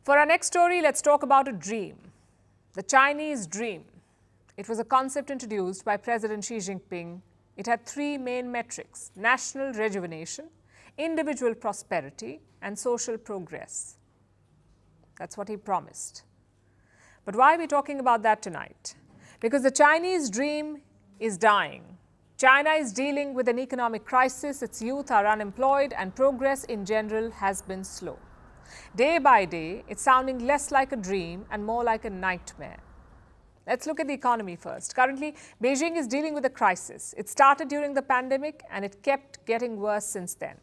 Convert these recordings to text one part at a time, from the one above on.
For our next story, let's talk about a dream. The Chinese dream. It was a concept introduced by President Xi Jinping. It had three main metrics: national rejuvenation, individual prosperity, and social progress. That's what he promised. But why are we talking about that tonight? Because the Chinese dream is dying. China is dealing with an economic crisis, its youth are unemployed, and progress in general has been slow. Day by day, it's sounding less like a dream and more like a nightmare. Let's look at the economy first. Currently, Beijing is dealing with a crisis. It started during the pandemic and it kept getting worse since then.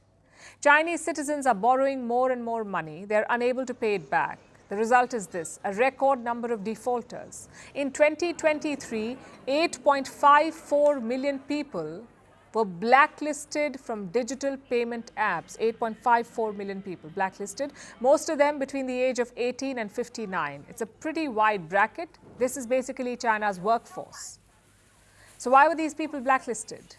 Chinese citizens are borrowing more and more money. They're unable to pay it back. The result is this: a record number of defaulters. In 2023, 8.54 million people were blacklisted from digital payment apps. 8.54 million people blacklisted, most of them between the age of 18 and 59. It's a pretty wide bracket. This is basically China's workforce. So why were these people blacklisted?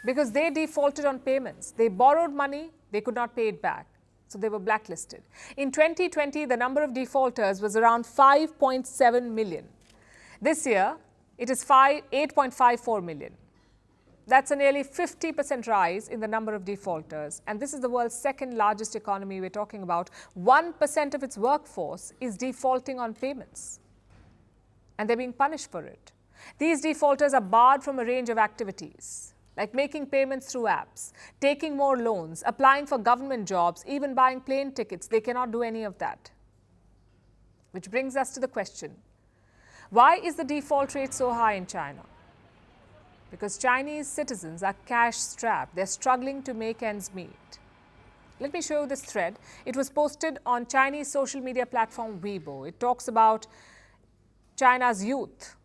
Because they defaulted on payments. They borrowed money, they could not pay it back. So they were blacklisted. In 2020, the number of defaulters was around 5.7 million. This year, it is 8.54 million. That's a nearly 50% rise in the number of defaulters. And this is the world's second largest economy we're talking about. 1% of its workforce is defaulting on payments. And they're being punished for it. These defaulters are barred from a range of activities, like making payments through apps, taking more loans, applying for government jobs, even buying plane tickets. They cannot do any of that. Which brings us to the question: why is the default rate so high in China? Because Chinese citizens are cash-strapped. They're struggling to make ends meet. Let me show you this thread. It was posted on Chinese social media platform Weibo. It talks about China's youth.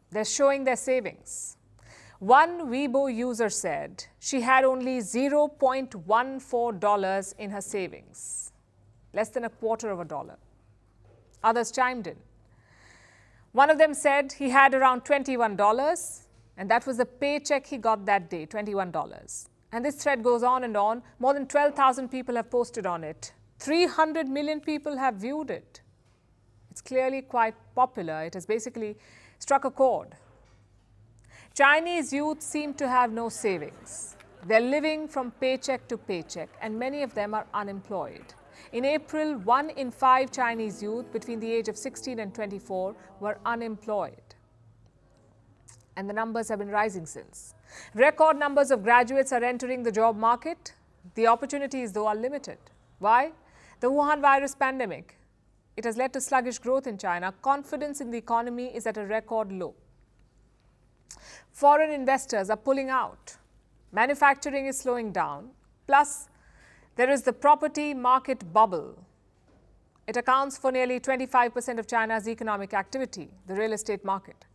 They're showing their savings. One Weibo user said she had only $0.14 in her savings, less than a quarter of a dollar. Others chimed in. One of them said he had around $21, and that was the paycheck he got that day, $21. And this thread goes on and on. More than 12,000 people have posted on it. 300 million people have viewed it. It's clearly quite popular. It has basically struck a chord. Chinese youth seem to have no savings. They're living from paycheck to paycheck, and many of them are unemployed. In April, 1 in 5 Chinese youth between the age of 16 and 24 were unemployed. And the numbers have been rising since. Record numbers of graduates are entering the job market. The opportunities, though, are limited. Why? The Wuhan virus pandemic. It has led to sluggish growth in China. Confidence in the economy is at a record low. Foreign investors are pulling out. Manufacturing is slowing down. Plus, there is the property market bubble. It accounts for nearly 25% of China's economic activity, the real estate market.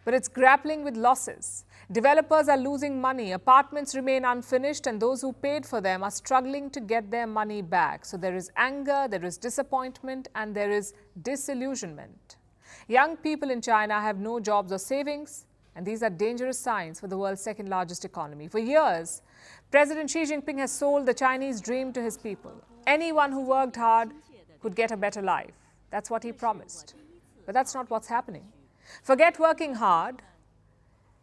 But it's grappling with losses. Developers are losing money, apartments remain unfinished, and those who paid for them are struggling to get their money back. So there is anger, there is disappointment, and there is disillusionment. Young people in China have no jobs or savings, and these are dangerous signs for the world's second largest economy. For years, President Xi Jinping has sold the Chinese dream to his people. Anyone who worked hard could get a better life. That's what he promised. But that's not what's happening. Forget working hard.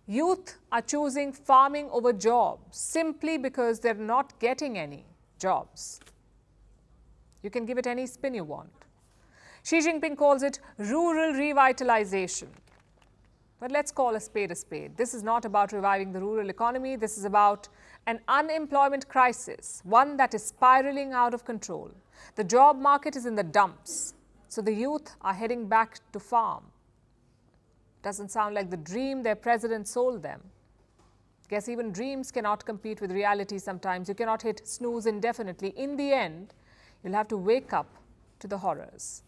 Youth are choosing farming over jobs simply because they're not getting any jobs. You can give it any spin you want. Xi Jinping calls it rural revitalization. But let's call a spade a spade. This is not about reviving the rural economy. This is about an unemployment crisis, one that is spiraling out of control. The job market is in the dumps, so the youth are heading back to farm. Doesn't sound like the dream their president sold them. Guess even dreams cannot compete with reality sometimes. You cannot hit snooze indefinitely. In the end, you'll have to wake up to the horrors.